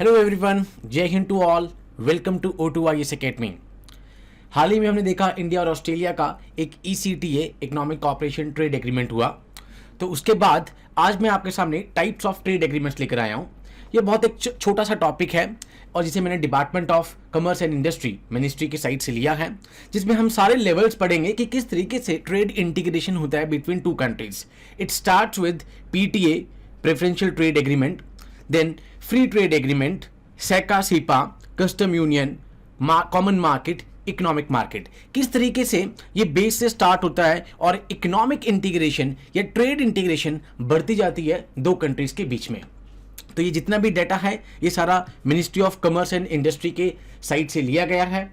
Hello everyone, Jai Hind to all. Welcome to O2IS academy. हाल ही में हमने देखा इंडिया और ऑस्ट्रेलिया का एक ECTA economic cooperation trade agreement हुआ। तो उसके बाद आज मैं आपके सामने टाइप्स ऑफ ट्रेड एग्रीमेंट्स लेकर आया हूँ। ये बहुत एक छोटा सा टॉपिक है और जिसे मैंने department of commerce and industry ministry की साइट से लिया है, जिसमें हम सारे लेवल्स पढ़ेंगे कि किस तरीके से ट्रेड इंटीग्रेशन होता है between two countries. It starts with PTA preferential trade agreement, then free trade agreement, CECA CEPA, custom union, common market, economic market. किस तरीके से ये बेस से स्टार्ट होता है और इकोनॉमिक इंटीग्रेशन या ट्रेड इंटीग्रेशन बढ़ती जाती है दो कंट्रीज के बीच में। तो ये जितना भी डाटा है ये सारा ministry of commerce and industry के साइट से लिया गया है।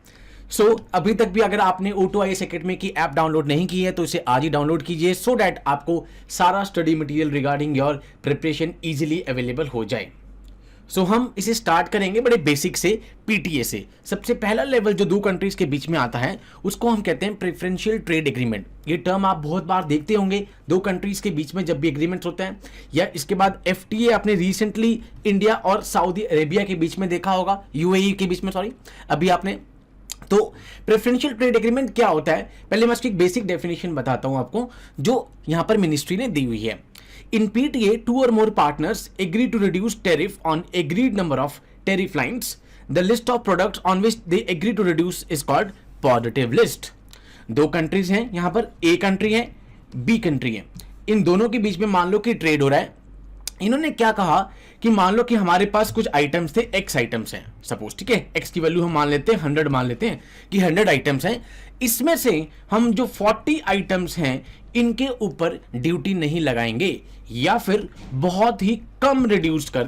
अभी तक भी अगर आपने O2IS एकेडमी की ऐप डाउनलोड नहीं की है तो इसे आज ही डाउनलोड कीजिए, सो दैट आपको सारा study material regarding your preparation easily available हो जाए। हम इसे स्टार्ट करेंगे बड़े बेसिक से, PTA से। सबसे पहला लेवल जो दो कंट्रीज के बीच में आता है उसको हम कहते हैं प्रेफरेंशियल ट्रेड एग्रीमेंट। ये टर्म आप बहुत बार देखते होंगे दो कंट्रीज के बीच में जब भी एग्रीमेंट्स होते हैं। या इसके बाद FTA आपने रिसेंटली इंडिया और सऊदी अरेबिया के बीच में देखा होगा, UAE के बीच में, सॉरी, अभी आपने। तो प्रेफरेंशियल ट्रेड एग्रीमेंट क्या होता है, पहले मैं इसकी एक बेसिक डेफिनेशन बताता हूं आपको जो यहां पर मिनिस्ट्री ने दी हुई है। In PTA, two or more partners agree to reduce tariff on agreed number of tariff lines. The list of products on which they agree to reduce is called positive list. दो countries हैं, यहां पर A country है, B country है। इन दोनों के बीच में मान लो कि ट्रेड हो रहा है। इन्होंने क्या कहा कि मान लो कि हमारे पास कुछ आइटम्स थे, X आइटम्स हैं सपोज, ठीक है, X की वैल्यू हम मान लेते हैं 100, मान लेते हैं कि 100 आइटम्स हैं। इसमें से हम जो 40 आइटम्स हैं इनके ऊपर ड्यूटी नहीं लगाएंगे या फिर बहुत ही कम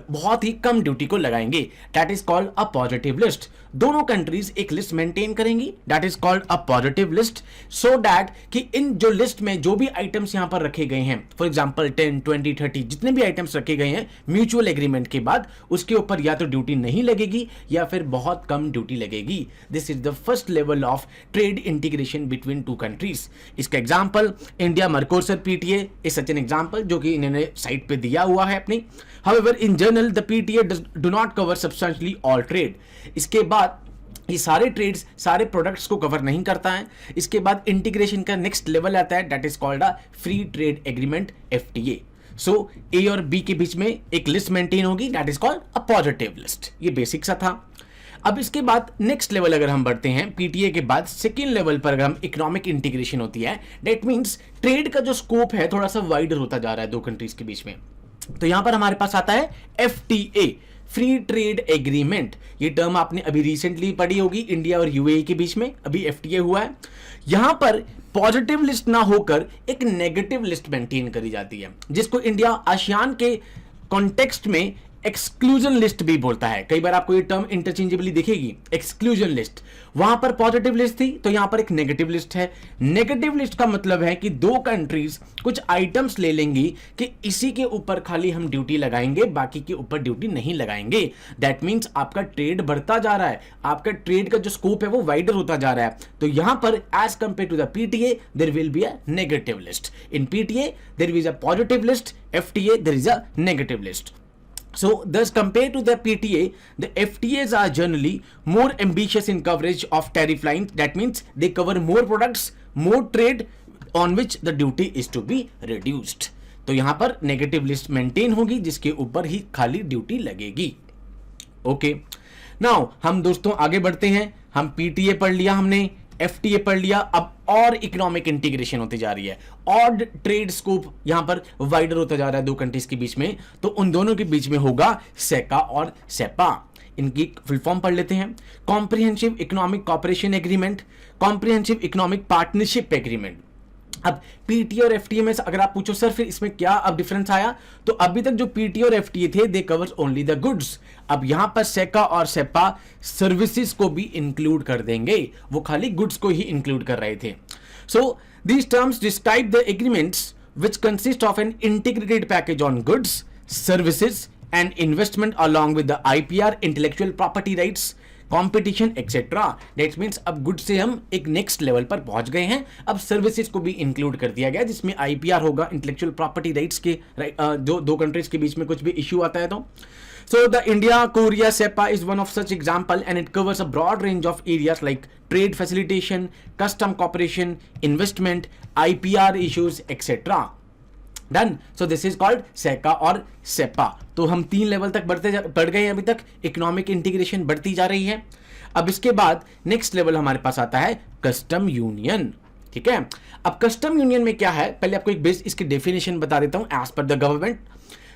बहुत ही कम ड्यूटी को लगाएंगे। That is called a positive list. दोनों कंट्रीज एक लिस्ट मेंटेन करेंगी, that is called a positive list, so that कि इन जो लिस्ट में जो भी आइटम्स यहां पर रखे गए हैं, फॉर एग्जांपल 10, 20, 30 जितने भी आइटम्स रखे गए हैं म्यूचुअल एग्रीमेंट के बाद, उसके ऊपर या तो ड्यूटी नहीं लगेगी या फिर बहुत कम ड्यूटी लगेगी। This is the first level of trade integration between two countries. इसका example India Mercosur PTA is such an example जो कि इन्होंने साइट पे दिया हुआ है अपनी। However, in general, the PTA do not cover substantially all trade. इसके बाद ये सारे ट्रेड्स, सारे प्रोडक्ट्स को कवर नहीं करता है। इसके बाद इंटीग्रेशन का नेक्स्ट लेवल आता है, that is called a free trade agreement, FTA। A और B के बीच में एक लिस्ट मेंटेन होगी, that is called a positive list. ये बेसिक सा था। अब इसके बाद नेक्स्ट लेवल अगर हम बढ़ते हैं, PTA के बाद सेकेंड लेवल पर अगर हम इकोनॉमिक इंटीग्रेशन होती है, दैट मीन्स ट्रेड का जो स्कोप है थोड़ा सा वाइडर होता जा रहा है दो कंट्रीज के बीच में। तो यहां पर हमारे पास आता है FTA, फ्री ट्रेड एग्रीमेंट। ये टर्म आपने अभी रिसेंटली पढ़ी होगी, इंडिया और UAE के बीच में अभी FTA हुआ है। यहां पर पॉजिटिव लिस्ट ना होकर एक नेगेटिव लिस्ट मेंटेन करी जाती है, जिसको इंडिया आसियान के कॉन्टेक्स्ट में एक्सक्लूजन लिस्ट भी बोलता है। कई बार आपको ये टर्म इंटरचेंजेबली दिखेगी, एक्सक्लूजन लिस्ट। वहां पर पॉजिटिव लिस्ट थी तो यहां पर एक नेगेटिव लिस्ट है। नेगेटिव लिस्ट का मतलब है कि दो कंट्रीज कुछ आइटम्स ले लेंगी कि इसी के ऊपर खाली हम ड्यूटी लगाएंगे, बाकी के ऊपर ड्यूटी नहीं लगाएंगे। दैट मीन्स आपका ट्रेड बढ़ता जा रहा है, आपका ट्रेड का जो स्कोप है वो वाइडर होता जा रहा है। तो यहां पर as compare to the PTA there will be a negative list. In PTA there is a positive list, FTA there is a negative list. So, thus compared to the PTA, the FTAs are generally more ambitious in coverage of tariff lines. That means they cover more products, more trade on which the duty is to be reduced. तो यहां पर negative list maintain होगी जिसके ऊपर ही खाली duty लगेगी। Okay, now हम दोस्तों आगे बढ़ते हैं। हम PTA पढ़ लिया हमने, FTA पढ़ लिया, अब और इकोनॉमिक इंटीग्रेशन होती जा रही है, और ट्रेड स्कोप यहां पर वाइडर होता जा रहा है दो कंट्रीज के बीच में। तो उन दोनों के बीच में होगा सेका और सेपा। इनकी फुल फॉर्म पढ़ लेते हैं। Comprehensive economic cooperation agreement, comprehensive economic partnership agreement. अब PTA और FTA में अगर आप पूछो सर फिर इसमें क्या अब डिफरेंस आया, तो अभी तक जो PTA और FTA थे दे कवर्स ओनली द गुड्स। अब यहां पर सेका और सेपा सर्विसेज को भी इंक्लूड कर देंगे, वो खाली गुड्स को ही इंक्लूड कर रहे थे। So these terms describe the agreements which consist of an integrated package on goods, services and investment along with the IPR, intellectual property rights, competition etcetera. That means अब good से हम एक next level पर पहुंच गए हैं। अब services को भी इंक्लूड कर दिया गया जिसमें IPR होगा, इंटेलेक्चुअल प्रॉपर्टी राइट्स के जो दो कंट्रीज के बीच में कुछ भी इश्यू आता है तो So the India-Korea SEPA is one of such example, and it covers a broad range of areas like trade facilitation, custom cooperation, investment, IPR issues, etc. Done. So this is called सेका और सेपा. तो हम 3 level तक बढ़ गए हैं अभी तक. इकोनॉमिक इंटीग्रेशन बढ़ती जा रही है. अब इसके बाद नेक्स्ट लेवल हमारे पास आता है कस्टम यूनियन. ठीक है. अब कस्टम यूनियन में क्या है, पहले आपको एक बेस इसकी डेफिनेशन बता देता हूं. एज पर the government,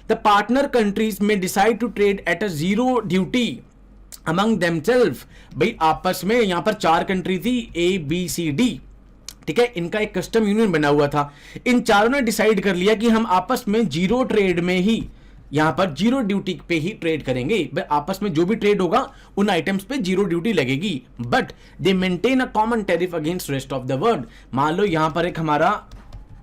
the partner countries may decide to trade at a zero duty among themselves. भाई आपस में यहां पर 4 कंट्री थी, ABCD. ठीक है. इनका एक कस्टम यूनियन बना हुआ था. इन चारों ने डिसाइड कर लिया कि हम आपस में जीरो ट्रेड में ही, यहां पर जीरो ड्यूटी पे ही ट्रेड करेंगे. आपस में जो भी ट्रेड होगा उन आइटम्स पे जीरो ड्यूटी लगेगी. But they maintain a common tariff against rest of the world. मान लो यहां पर एक हमारा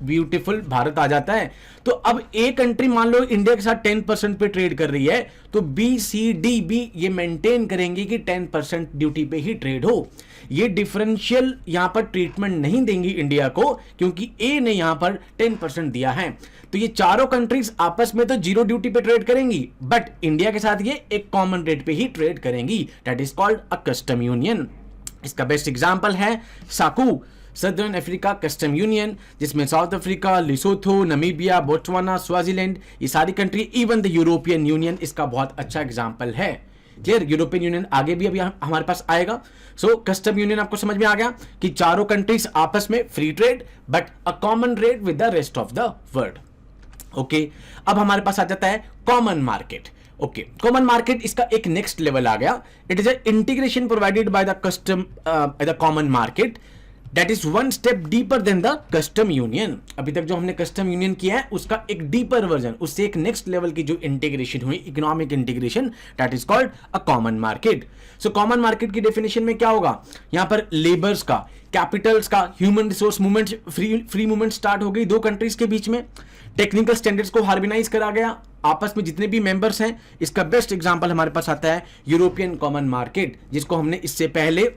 ब्यूटीफुल भारत आ जाता है, तो अब ए कंट्री मान लो इंडिया के साथ 10% पे ट्रेड कर रही है, तो BCD भी ये मेंटेन करेंगे कि 10% ड्यूटी पे ही ट्रेड हो. ये डिफरेंशियल यहां पर ट्रीटमेंट नहीं देंगी इंडिया को, क्योंकि ए ने यहां पर 10% दिया है. तो ये चारों कंट्रीज आपस में तो जीरो ड्यूटी पे ट्रेड करेंगी, बट इंडिया के साथ ये एक कॉमन रेट पे ही ट्रेड करेंगी. That is called a custom union. इसका बेस्ट एग्जांपल है साकू, सदर्न अफ्रीका कस्टम यूनियन, जिसमें south Africa, लिसोथो, Namibia, Botswana, Swaziland, ये सारी country, even the European union इसका बहुत अच्छा एग्जांपल है. क्लियर. यूरोपियन यूनियन आगे भी अभी हमारे पास आएगा. सो कस्टम यूनियन आपको समझ में आ गया कि चारों कंट्रीज आपस में free trade but a common rate with the rest of the world. Okay. अब हमारे पास आ जाता है common market. Okay. Common market इसका एक नेक्स्ट लेवल आ गया. It is a integration provided by the custom the common market that is one step deeper than the custom union. अभी तक जो हमने कस्टम यूनियन किया है उसका एक डीपर वर्जन, उससे एक नेक्स्ट लेवल की जो इंटीग्रेशन हुई, economic integration, that is called a common market. So common market की डेफिनेशन में क्या होगा, यहां पर लेबर्स का, कैपिटल्स का, human resource movement, free movement start हो गई 2 कंट्रीज के बीच में. टेक्निकल स्टैंडर्ड्स को हार्मोनाइज करा गया आपस में जितने भी मेंबर्स हैं. इसका बेस्ट एग्जांपल हमारे पास आता है यूरोपियन कॉमन मार्केट, जिसको हमने इससे पहले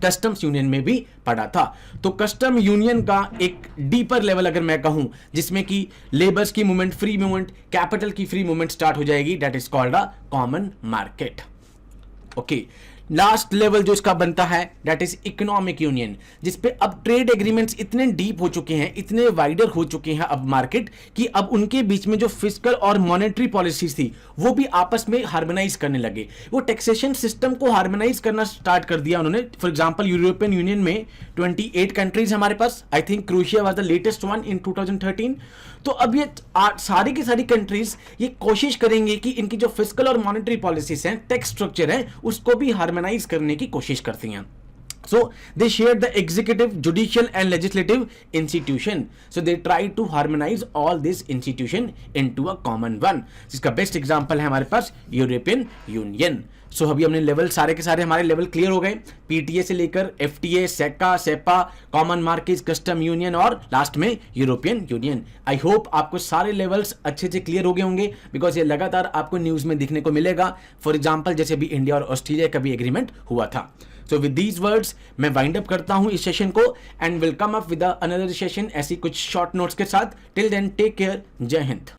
कस्टम्स यूनियन में भी पढ़ा था. तो कस्टम यूनियन का एक डीपर लेवल अगर मैं कहूं, जिसमें कि लेबर्स की मूवमेंट, फ्री मूवमेंट, कैपिटल की फ्री मूवमेंट स्टार्ट हो जाएगी, that is called a common market. Okay. Last level जो इसका बनता है दैट इज इकोनॉमिक यूनियन, जिसपे अब ट्रेड एग्रीमेंट्स इतने डीप हो चुके हैं, इतने वाइडर हो चुके हैं अब मार्केट, कि अब उनके बीच में जो फिस्कल और मॉनेटरी पॉलिसीज थी वो भी आपस में हार्मोनाइज करने लगे. वो टैक्सेशन सिस्टम को हार्मोनाइज करना स्टार्ट कर दिया उन्होंने. फॉर एग्जांपल यूरोपियन यूनियन में 28 कंट्रीज हमारे पास. I think Croatia was the latest one in 2013. तो अब ये सारी की सारी कंट्रीज ये कोशिश करेंगे कि इनकी जो फिस्कल और मॉनेटरी पॉलिसीज हैं, टैक्स स्ट्रक्चर है, उसको भी हार्मोनाइज करने की कोशिश करती हैं. So they shared the executive, judicial and legislative institution. So they try to harmonize all this institution into a common one. जिसका बेस्ट एग्जांपल है हमारे पास यूरोपियन यूनियन. सो अभी हमने लेवल सारे के सारे हमारे लेवल क्लियर हो गए. PTA से लेकर FTA, CECA, CEPA, common market, custom union और लास्ट में यूरोपियन यूनियन. आई होप आपको सारे लेवल्स अच्छे से क्लियर हो गए होंगे, बिकॉज ये लगातार आपको न्यूज में दिखने को मिलेगा. फॉर एग्जाम्पल जैसे भी इंडिया और ऑस्ट्रेलिया का भी एग्रीमेंट हुआ था. सो विद दीज वर्ड्स मैं वाइंड अप करता हूं इस सेशन को, and will come up with another session ऐसी कुछ शॉर्ट नोट्स के साथ. Till then take care. जय हिंद.